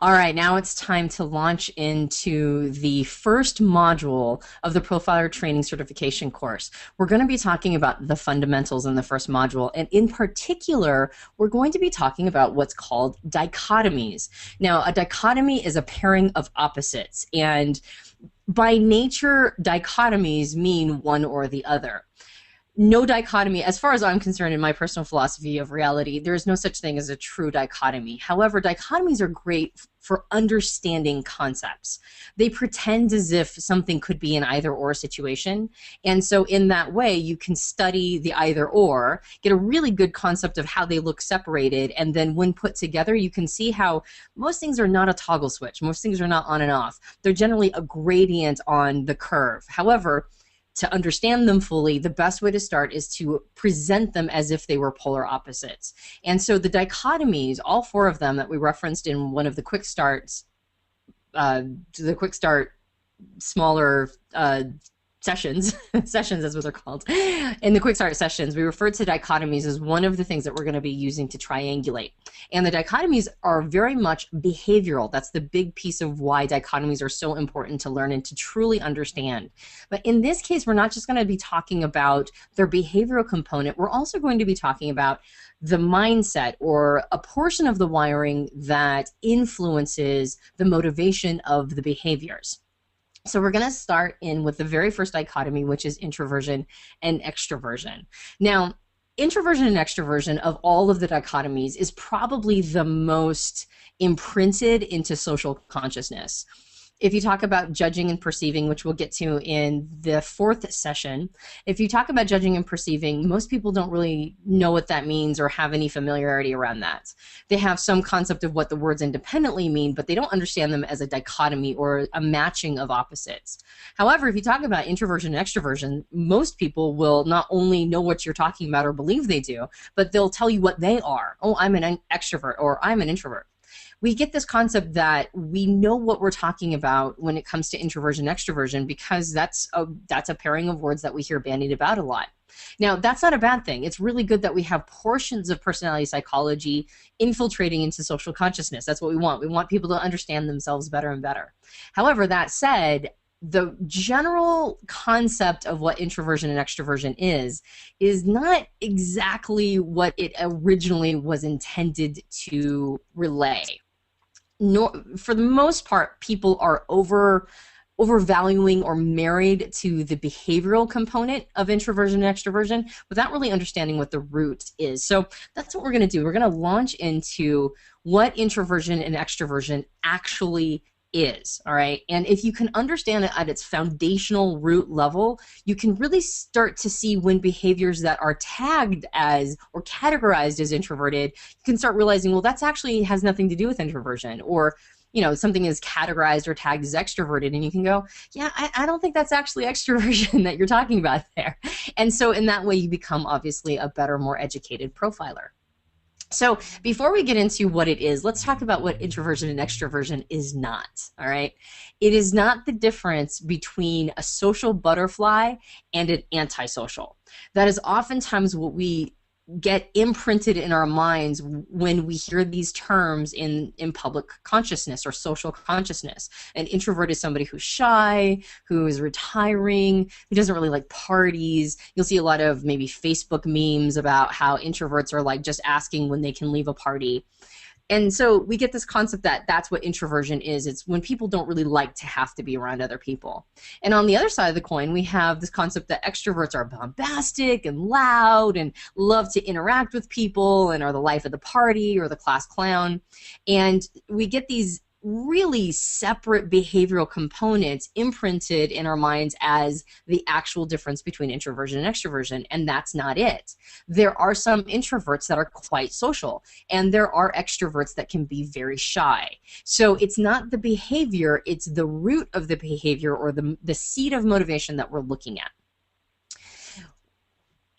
All right, now it's time to launch into the first module of the Profiler Training Certification course. We're going to be talking about the fundamentals in the first module, and in particular, we're going to be talking about what's called dichotomies. Now, a dichotomy is a pairing of opposites, and by nature, dichotomies mean one or the other. No dichotomy, as far as I'm concerned, in my personal philosophy of reality, there is no such thing as a true dichotomy. However, dichotomies are great for understanding concepts. They pretend as if something could be an either-or situation, and so in that way, you can study the either-or, get a really good concept of how they look separated, and then when put together, you can see how most things are not a toggle switch. Most things are not on and off. They're generally a gradient on the curve. However, to understand them fully, the best way to start is to present them as if they were polar opposites. And so the dichotomies, all four of them that we referenced in one of the quick starts, smaller sessions, sessions is what they're called. In the quick start sessions, we referred to dichotomies as one of the things that we're going to be using to triangulate. And the dichotomies are very much behavioral. That's the big piece of why dichotomies are so important to learn and to truly understand. But in this case, we're not just going to be talking about their behavioral component. We're also going to be talking about the mindset or a portion of the wiring that influences the motivation of the behaviors. So we're going to start in with the very first dichotomy, which is introversion and extroversion. Now, introversion and extroversion of all of the dichotomies is probably the most imprinted into social consciousness. If you talk about judging and perceiving, which we'll get to in the fourth session, if you talk about judging and perceiving, most people don't really know what that means or have any familiarity around that. They have some concept of what the words independently mean, but they don't understand them as a dichotomy or a matching of opposites. However, if you talk about introversion and extroversion, most people will not only know what you're talking about or believe they do, but they'll tell you what they are. Oh, I'm an extrovert, or I'm an introvert. We get this concept that we know what we're talking about when it comes to introversion and extroversion because that's a pairing of words that we hear bandied about a lot. Now, that's not a bad thing. It's really good that we have portions of personality psychology infiltrating into social consciousness. That's what we want. We want people to understand themselves better and better. However, that said, the general concept of what introversion and extroversion is not exactly what it originally was intended to relay. For the most part, people are overvaluing or married to the behavioral component of introversion and extroversion without really understanding what the root is. So that's what we're going to do. We're going to launch into what introversion and extroversion actually is, all right? And if you can understand it at its foundational root level, you can really start to see when behaviors that are tagged as or categorized as introverted, you can start realizing, well, that's actually has nothing to do with introversion, or something is categorized or tagged as extroverted, and you can go, yeah, I don't think that's actually extroversion that you're talking about there. And so in that way, you become obviously a better, more educated profiler. So before we get into what it is, let's talk about what introversion and extroversion is not, all right? It is not the difference between a social butterfly and an antisocial. That is oftentimes what we get imprinted in our minds when we hear these terms in public consciousness or social consciousness. An introvert is somebody who's shy, who is retiring, who doesn't really like parties. You'll see a lot of maybe Facebook memes about how introverts are like just asking when they can leave a party. And so we get this concept that that's what introversion is. It's when people don't really like to have to be around other people. And on the other side of the coin, we have this concept that extroverts are bombastic and loud and love to interact with people and are the life of the party or the class clown. And we get these really separate behavioral components imprinted in our minds as the actual difference between introversion and extroversion, and that's not it. There are some introverts that are quite social, and there are extroverts that can be very shy. So it's not the behavior, it's the root of the behavior or the seed of motivation that we're looking at.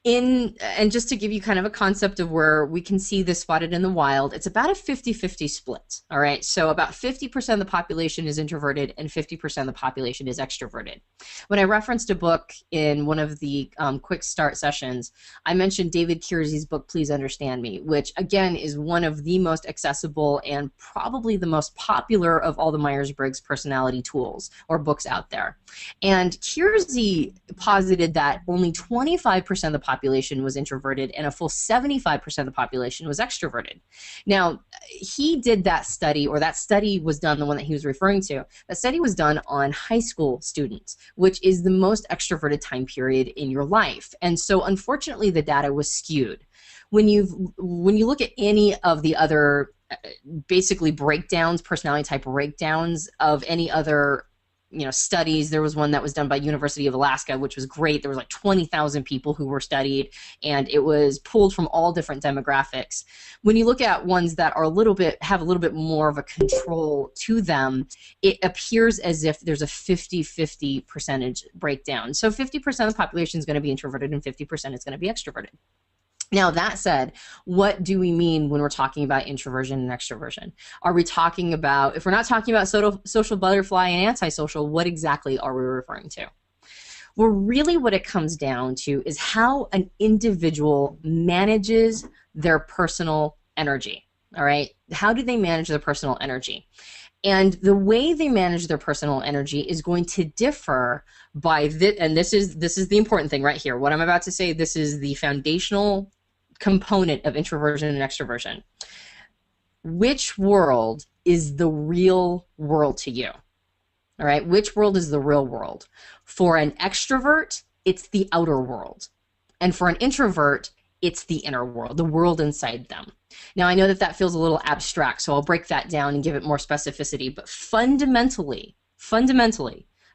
And just to give you kind of a concept of where we can see this spotted in the wild, it's about a 50-50 split. All right. So about 50% of the population is introverted and 50% of the population is extroverted. When I referenced a book in one of the quick start sessions, I mentioned David Kiersey's book, Please Understand Me, which again is one of the most accessible and probably the most popular of all the Myers-Briggs personality tools or books out there. And Kiersey posited that only 25% of the population was introverted and a full 75% of the population was extroverted. Now, he did that study, or that study was done, the one that he was referring to, that study was done on high school students, which is the most extroverted time period in your life. And so unfortunately the data was skewed. When you look at any of the other basically breakdowns, personality type breakdowns of any other studies. There was one that was done by University of Alaska, which was great. There was like 20,000 people who were studied, and it was pulled from all different demographics. When you look at ones that are have a little bit more of a control to them, it appears as if there's a 50-50 percentage breakdown. So 50% of the population is going to be introverted and 50% is going to be extroverted. Now, that said, what do we mean when we're talking about introversion and extroversion? Are we talking about, if we're not talking about social butterfly and antisocial, what exactly are we referring to? Well, really what it comes down to is how an individual manages their personal energy, all right? How do they manage their personal energy? And the way they manage their personal energy is going to differ by this, and this is the important thing right here. What I'm about to say, this is the foundational component of introversion and extroversion. Which world is the real world to you? All right, which world is the real world? For an extrovert, it's the outer world. And for an introvert, it's the inner world, the world inside them. Now, I know that that feels a little abstract, so I'll break that down and give it more specificity. But fundamentally,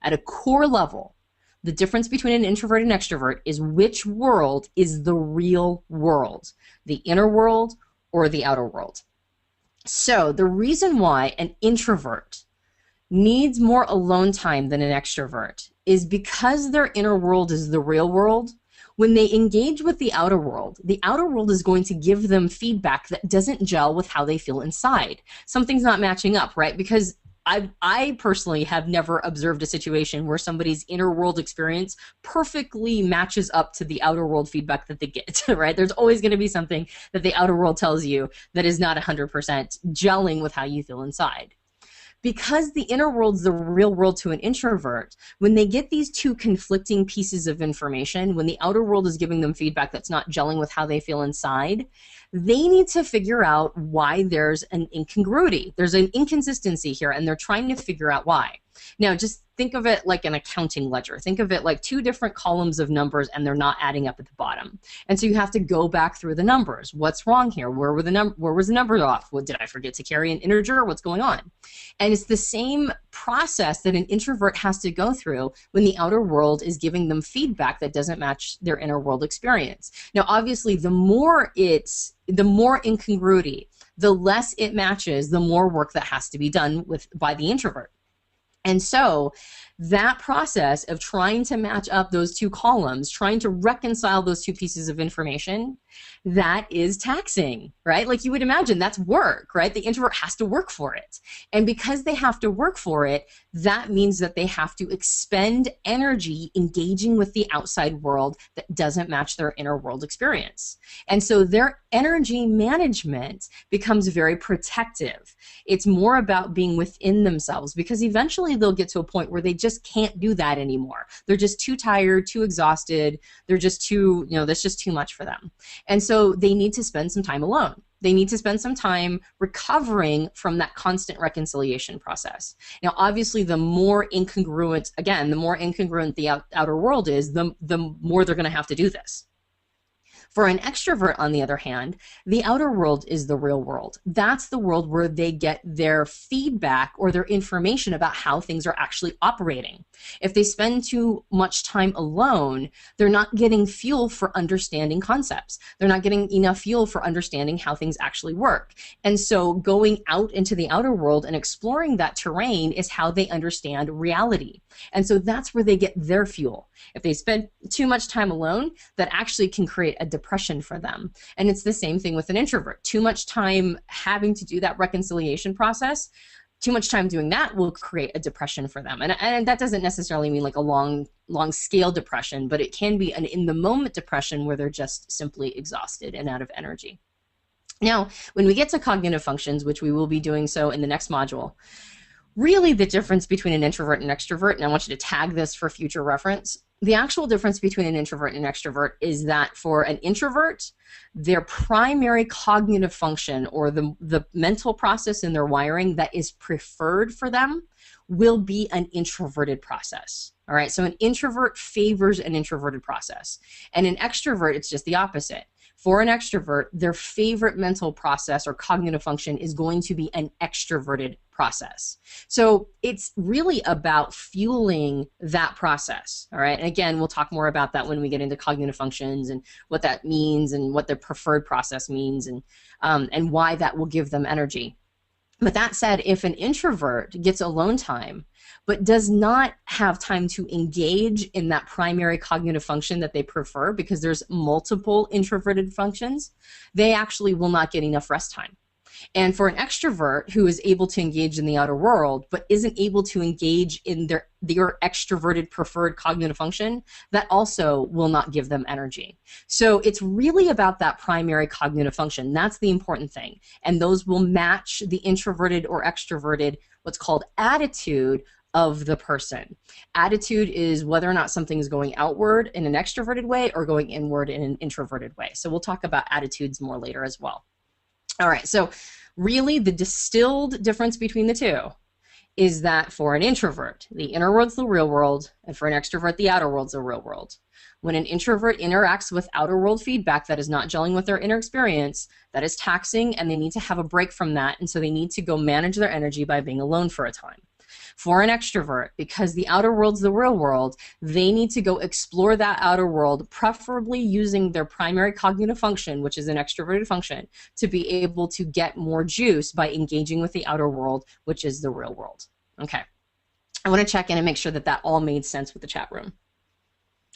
at a core level, the difference between an introvert and extrovert is which world is the real world, the inner world or the outer world. So the reason why an introvert needs more alone time than an extrovert is because their inner world is the real world. When they engage with the outer world is going to give them feedback that doesn't gel with how they feel inside. Something's not matching up, right? Because I personally have never observed a situation where somebody's inner world experience perfectly matches up to the outer world feedback that they get, right? There's always going to be something that the outer world tells you that is not 100% gelling with how you feel inside. Because the inner world's the real world to an introvert, when they get these two conflicting pieces of information, when the outer world is giving them feedback that's not gelling with how they feel inside, they need to figure out why there's an incongruity. There's an inconsistency here, and they're trying to figure out why. Now, just think of it like an accounting ledger. Think of it like two different columns of numbers, and they're not adding up at the bottom. And so you have to go back through the numbers. What's wrong here? Where was the number off? What, did I forget to carry an integer? What's going on? And it's the same process that an introvert has to go through when the outer world is giving them feedback that doesn't match their inner world experience. Now, obviously, the more incongruity, the less it matches, the more work that has to be done by the introvert. And so that process of trying to match up those two columns, trying to reconcile those two pieces of information, that is taxing, right? Like you would imagine, that's work, right? The introvert has to work for it. And because they have to work for it, that means that they have to expend energy engaging with the outside world that doesn't match their inner world experience. And so their energy management becomes very protective. It's more about being within themselves, because eventually they'll get to a point where they just can't do that anymore. They're just too tired, too exhausted. They're just too, that's just too much for them. And so they need to spend some time alone. They need to spend some time recovering from that constant reconciliation process. Now, obviously, the more incongruent, again, the more incongruent the outer world is, the more they're going to have to do this. For an extrovert, on the other hand, the outer world is the real world. That's the world where they get their feedback or their information about how things are actually operating. If they spend too much time alone, they're not getting fuel for understanding concepts. They're not getting enough fuel for understanding how things actually work. And so going out into the outer world and exploring that terrain is how they understand reality. And so that's where they get their fuel. If they spend too much time alone, that actually can create a depression for them. And it's the same thing with an introvert. Too much time having to do that reconciliation process, too much time doing that will create a depression for them. And that doesn't necessarily mean like a long scale depression, but it can be an in the moment depression where they're just simply exhausted and out of energy. Now, when we get to cognitive functions, which we will be doing so in the next module, really the difference between an introvert and extrovert, and I want you to tag this for future reference, the actual difference between an introvert and an extrovert is that for an introvert, their primary cognitive function or the mental process in their wiring that is preferred for them will be an introverted process. All right, so an introvert favors an introverted process. And an extrovert, it's just the opposite. For an extrovert, their favorite mental process or cognitive function is going to be an extroverted process. So it's really about fueling that process, all right? And again, we'll talk more about that when we get into cognitive functions and what that means and what the preferred process means and why that will give them energy. But that said, if an introvert gets alone time, but does not have time to engage in that primary cognitive function that they prefer because there's multiple introverted functions, they actually will not get enough rest time. And for an extrovert who is able to engage in the outer world but isn't able to engage in their extroverted preferred cognitive function, that also will not give them energy. So it's really about that primary cognitive function. That's the important thing. And those will match the introverted or extroverted, what's called attitude of the person. Attitude is whether or not something is going outward in an extroverted way or going inward in an introverted way. So we'll talk about attitudes more later as well. All right, so really the distilled difference between the two is that for an introvert, the inner world's the real world, and for an extrovert, the outer world's the real world. When an introvert interacts with outer world feedback that is not gelling with their inner experience, that is taxing, and they need to have a break from that, and so they need to go manage their energy by being alone for a time. For an extrovert, because the outer world's the real world, they need to go explore that outer world, preferably using their primary cognitive function, which is an extroverted function, to be able to get more juice by engaging with the outer world, which is the real world. Okay. I want to check in and make sure that that all made sense with the chat room.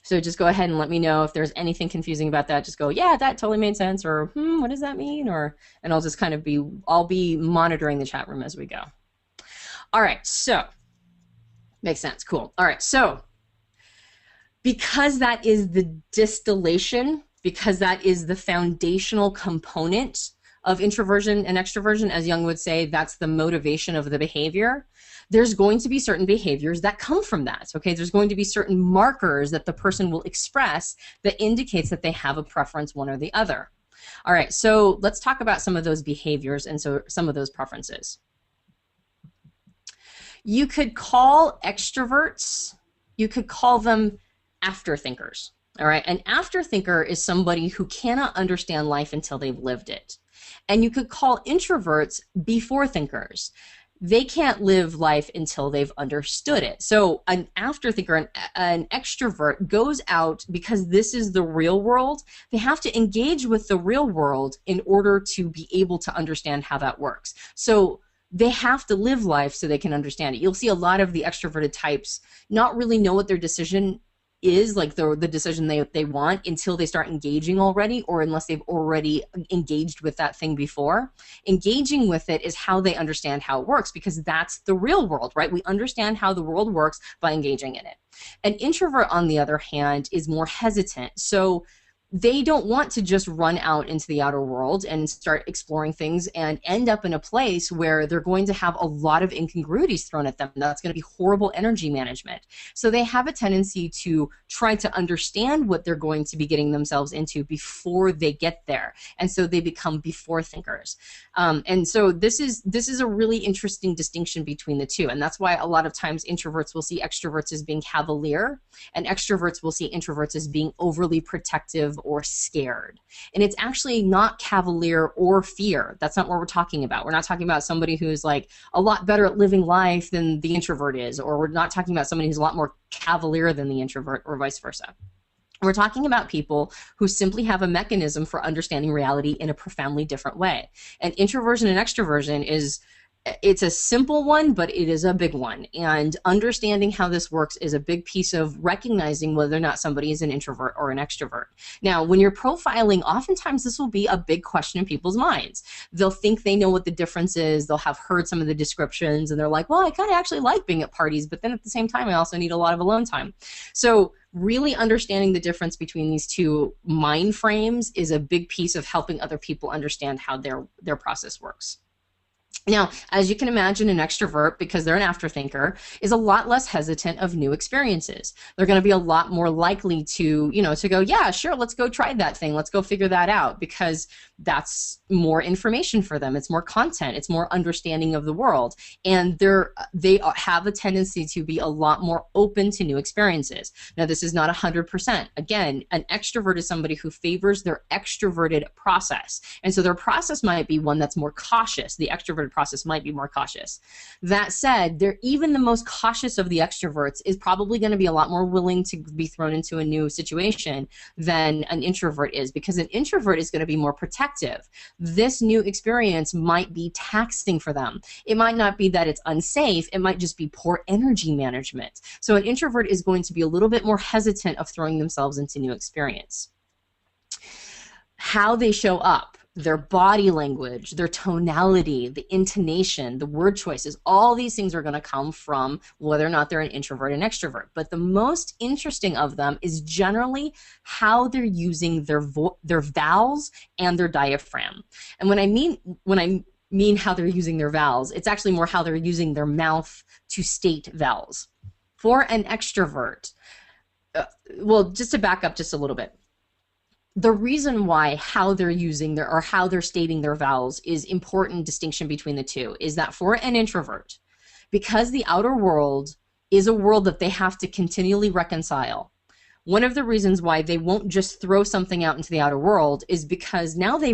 So just go ahead and let me know if there's anything confusing about that. Just go, yeah, that totally made sense, or what does that mean? And I'll just kind of I'll be monitoring the chat room as we go. All right, so makes sense. Cool. All right, so because that is the distillation, because that is the foundational component of introversion and extroversion, as Jung would say, that's the motivation of the behavior. There's going to be certain behaviors that come from that, okay? There's going to be certain markers that the person will express that indicates that they have a preference one or the other. All right, so let's talk about some of those behaviors and so some of those preferences. You could call extroverts, you could call them afterthinkers, all right? An afterthinker is somebody who cannot understand life until they've lived it. And you could call introverts before thinkers. They can't live life until they've understood it. So an afterthinker, an extrovert goes out because this is the real world. They have to engage with the real world in order to be able to understand how that works. So they have to live life so they can understand it. You'll see a lot of the extroverted types not really know what their decision is, like the decision they want, until they start engaging already, or unless they've already engaged with that thing before. Engaging with it is how they understand how it works, because that's the real world, right? We understand how the world works by engaging in it. An introvert, on the other hand, is more hesitant. So they don't want to just run out into the outer world and start exploring things and end up in a place where they're going to have a lot of incongruities thrown at them. That's going to be horrible energy management. So they have a tendency to try to understand what they're going to be getting themselves into before they get there. And so they become before thinkers. And so this is a really interesting distinction between the two. And that's why a lot of times introverts will see extroverts as being cavalier, and extroverts will see introverts as being overly protective or scared. And it's actually not cavalier or fear. That's not what we're talking about. We're not talking about somebody who's like a lot better at living life than the introvert is, or we're not talking about somebody who's a lot more cavalier than the introvert, or vice versa. We're talking about people who simply have a mechanism for understanding reality in a profoundly different way. And introversion and extroversion it's a simple one, but it is a big one. And understanding how this works is a big piece of recognizing whether or not somebody is an introvert or an extrovert. Now, when you're profiling, oftentimes this will be a big question in people's minds. They'll think they know what the difference is. They'll have heard some of the descriptions, and they're like, well, I kind of actually like being at parties, but then at the same time, I also need a lot of alone time. So really understanding the difference between these two mind frames is a big piece of helping other people understand how their process works. Now, as you can imagine, an extrovert, because they're an afterthinker, is a lot less hesitant of new experiences. They're going to be a lot more likely to, to go, yeah, sure, let's go try that thing. Let's go figure that out, because that's more information for them. It's more content. It's more understanding of the world. And they have a tendency to be a lot more open to new experiences. Now, this is not 100%. Again, an extrovert is somebody who favors their extroverted process. And so their process might be one that's more cautious. The extroverted process might be more cautious. That said, even the most cautious of the extroverts is probably going to be a lot more willing to be thrown into a new situation than an introvert is, because an introvert is going to be more protective. This new experience might be taxing for them. It might not be that it's unsafe, it might just be poor energy management. So an introvert is going to be a little bit more hesitant of throwing themselves into new experience. How they show up, their body language, their tonality, the intonation, the word choices, all these things are going to come from whether or not they're an introvert and extrovert. But the most interesting of them is generally how they're using their vowels and their diaphragm. And when I mean how they're using their vowels, it's actually more how they're using their mouth to state vowels. For an extrovert, well, just to back up just a little bit, the reason why how they're using how they're stating their vowels is important distinction between the two is that for an introvert, because the outer world is a world that they have to continually reconcile, one of the reasons why they won't just throw something out into the outer world is because now they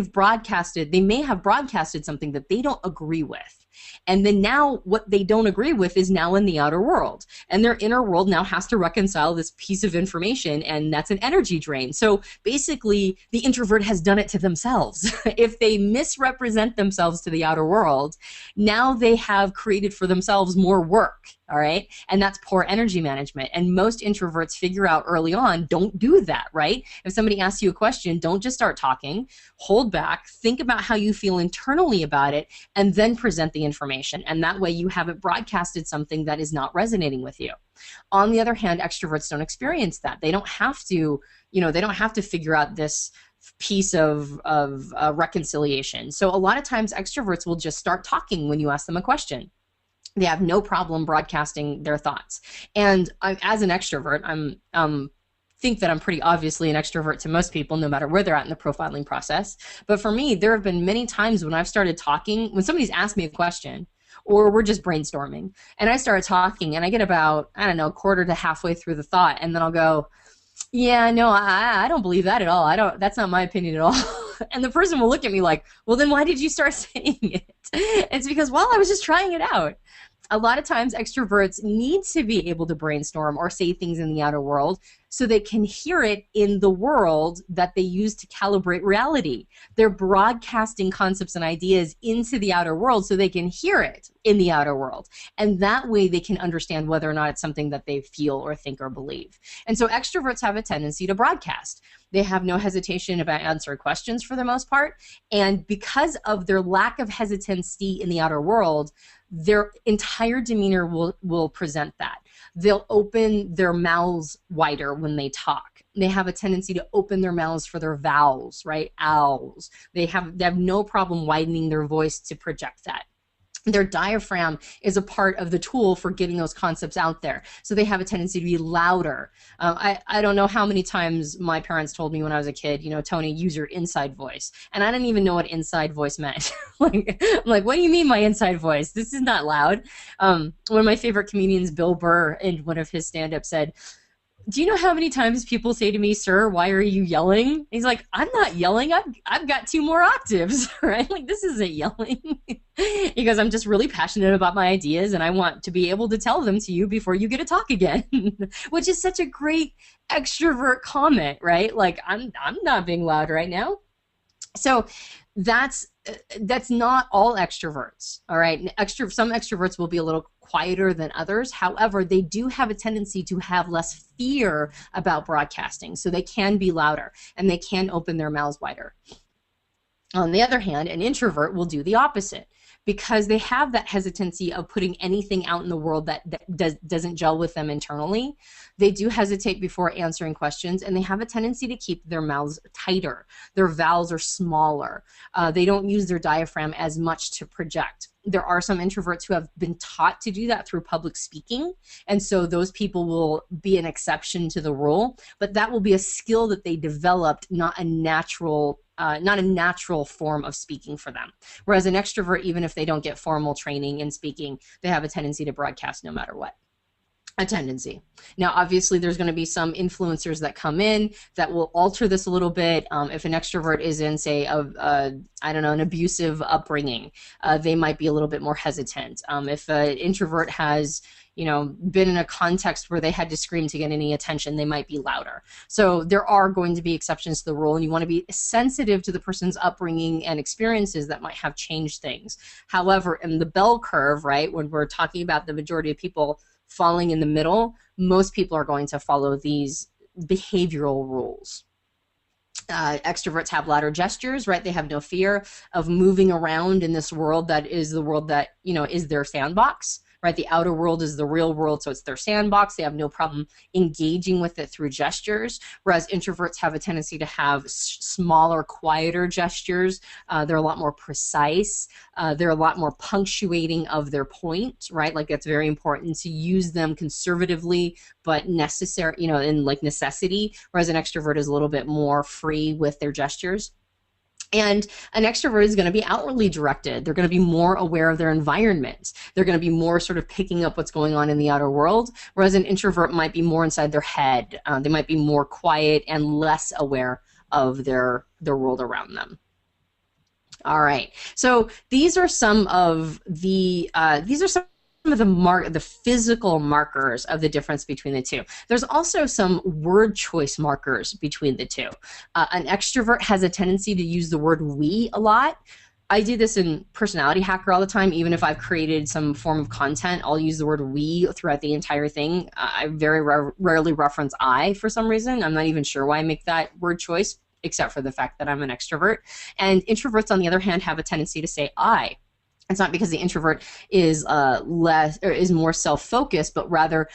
may have broadcasted something that they don't agree with. And then now what they don't agree with is now in the outer world. And their inner world now has to reconcile this piece of information, and that's an energy drain. So basically, the introvert has done it to themselves. If they misrepresent themselves to the outer world, now they have created for themselves more work. All right. And that's poor energy management. And most introverts figure out early on, don't do that, right? If somebody asks you a question, don't just start talking, hold back, think about how you feel internally about it, and then present the information. And that way you haven't broadcasted something that is not resonating with you. On the other hand, extroverts don't experience that. They don't have to, they don't have to figure out this piece of reconciliation. So a lot of times extroverts will just start talking when you ask them a question. They have no problem broadcasting their thoughts. And as an extrovert, think that I'm pretty obviously an extrovert to most people, no matter where they're at in the profiling process. But for me, there have been many times when I've started talking, when somebody's asked me a question, or we're just brainstorming, and I start talking, and I get about, I don't know, quarter to halfway through the thought, and then I'll go, yeah, no, I don't believe that at all. That's not my opinion at all. And the person will look at me like, well, then why did you start saying it? It's because, well, I was just trying it out. A lot of times extroverts need to be able to brainstorm or say things in the outer world so they can hear it in the world that they use to calibrate reality. They're broadcasting concepts and ideas into the outer world so they can hear it in the outer world. And that way they can understand whether or not it's something that they feel or think or believe. And so extroverts have a tendency to broadcast. They have no hesitation about answering questions for the most part. And because of their lack of hesitancy in the outer world, their entire demeanor will present that. They'll open their mouths wider when they talk. They have a tendency to open their mouths for their vowels, right? Owls. They have no problem widening their voice to project that. Their diaphragm is a part of the tool for getting those concepts out there. So they have a tendency to be louder. I don't know how many times my parents told me when I was a kid, Tony, use your inside voice. And I didn't even know what inside voice meant. I'm like, what do you mean my inside voice? This is not loud. One of my favorite comedians, Bill Burr, in one of his stand-ups said, do you know how many times people say to me, "Sir, why are you yelling?" He's like, "I'm not yelling. I've got 2 more octaves," right? Like, this isn't yelling. He goes, "I'm just really passionate about my ideas, and I want to be able to tell them to you before you get to talk again," which is such a great extrovert comment, right? Like, I'm not being loud right now. So that's not all extroverts, all right? Some extroverts will be a little quieter than others. However, they do have a tendency to have less fear about broadcasting, so they can be louder and they can open their mouths wider. On the other hand, an introvert will do the opposite because they have that hesitancy of putting anything out in the world that doesn't gel with them internally. They do hesitate before answering questions, and they have a tendency to keep their mouths tighter. Their vowels are smaller. They don't use their diaphragm as much to project. There are some introverts who have been taught to do that through public speaking, and so those people will be an exception to the rule, but that will be a skill that they developed, not a natural form of speaking for them. Whereas an extrovert, even if they don't get formal training in speaking, they have a tendency to broadcast no matter what. A tendency. Now, obviously, there's going to be some influencers that come in that will alter this a little bit. If an extrovert is in, say, I don't know, an abusive upbringing, they might be a little bit more hesitant. If an introvert has, been in a context where they had to scream to get any attention, they might be louder. So there are going to be exceptions to the rule, and you want to be sensitive to the person's upbringing and experiences that might have changed things. However, in the bell curve, right, when we're talking about the majority of people falling in the middle, most people are going to follow these behavioral rules. Extroverts have louder gestures, right? They have no fear of moving around in this world that is the world that, is their sandbox, right? The outer world is the real world, so it's their sandbox. They have no problem engaging with it through gestures, whereas introverts have a tendency to have smaller, quieter gestures. They're a lot more precise. They're a lot more punctuating of their point, right? Like, that's very important to use them conservatively, but necessary, in like necessity, whereas an extrovert is a little bit more free with their gestures. And an extrovert is going to be outwardly directed. They're going to be more aware of their environment. They're going to be more sort of picking up what's going on in the outer world, whereas an introvert might be more inside their head. They might be more quiet and less aware of their world around them. All right. So these are some of the the physical markers of the difference between the two. There's also some word choice markers between the two. An extrovert has a tendency to use the word we a lot. I do this in Personality Hacker all the time. Even if I've created some form of content, I'll use the word we throughout the entire thing. I very rarely reference I for some reason. I'm not even sure why I make that word choice, except for the fact that I'm an extrovert. And introverts, on the other hand, have a tendency to say I. It's not because the introvert is more self-focused, but rather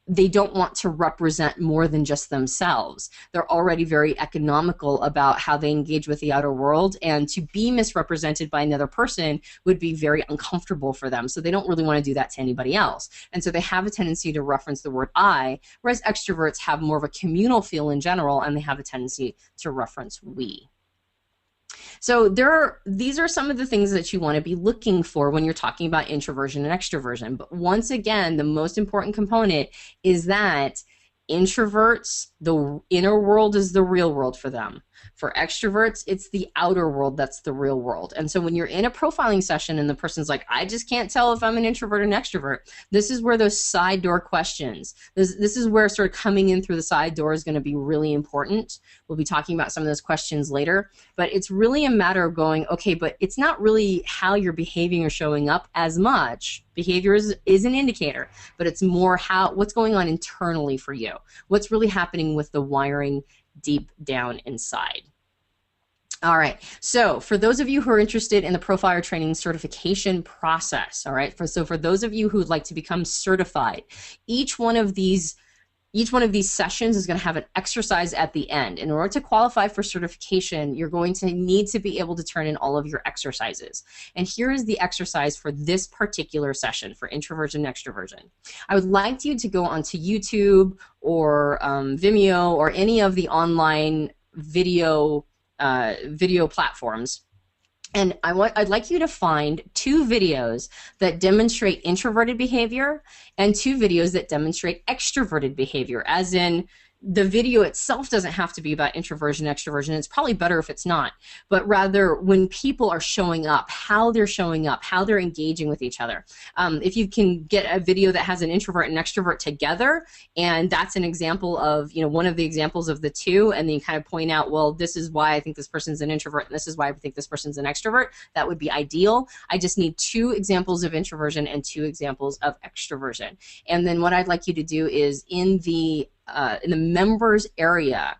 they don't want to represent more than just themselves. They're already very economical about how they engage with the outer world, and to be misrepresented by another person would be very uncomfortable for them. So they don't really want to do that to anybody else. And so they have a tendency to reference the word I, whereas extroverts have more of a communal feel in general, and they have a tendency to reference we. So these are some of the things that you want to be looking for when you're talking about introversion and extroversion. But once again, the most important component is that introverts, the inner world is the real world for them. For extroverts, it's the outer world that's the real world. And so when you're in a profiling session and the person's like, I just can't tell if I'm an introvert or an extrovert, this is where those side door questions, this is where sort of coming in through the side door is going to be really important. We'll be talking about some of those questions later, but it's really a matter of going, okay, but it's not really how you're behaving or showing up as much. Behavior is an indicator, but it's more what's going on internally for you. What's really happening with the wiring deep down inside. All right, so for those of you who are interested in the Profiler Training certification process, all right, so for those of you who would like to become certified, each one of these sessions is going to have an exercise at the end. In order to qualify for certification, you're going to need to be able to turn in all of your exercises. And here is the exercise for this particular session for introversion and extroversion. I would like you to go onto YouTube or Vimeo or any of the online video platforms. And I'd like you to find 2 videos that demonstrate introverted behavior and 2 videos that demonstrate extroverted behavior, as in the video itself doesn't have to be about introversion, extroversion. It's probably better if it's not, but rather when people are showing up, how they're showing up, how they're engaging with each other. If you can get a video that has an introvert and extrovert together, and that's an example of, one of the examples of the two, and then you kind of point out, well, this is why I think this person's an introvert, and this is why I think this person's an extrovert, that would be ideal. I just need 2 examples of introversion and 2 examples of extroversion. And then what I'd like you to do is in the members area,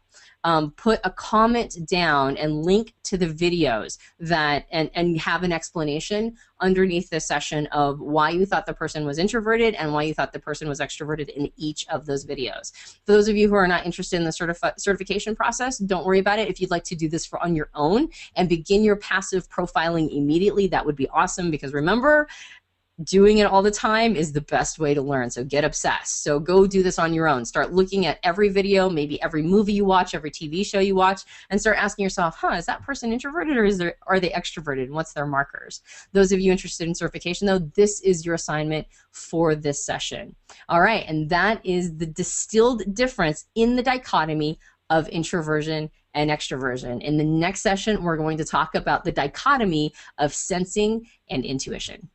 put a comment down and link to the videos that and have an explanation underneath the session of why you thought the person was introverted and why you thought the person was extroverted in each of those videos. For those of you who are not interested in the certification process, don't worry about it. If you'd like to do this on your own and begin your passive profiling immediately, that would be awesome, because remember, doing it all the time is the best way to learn. So get obsessed. So go do this on your own. Start looking at every video, maybe every movie you watch, every TV show you watch, and start asking yourself, is that person introverted or are they extroverted? And what's their markers? Those of you interested in certification, though, this is your assignment for this session. All right, and that is the distilled difference in the dichotomy of introversion and extroversion. In the next session, we're going to talk about the dichotomy of sensing and intuition.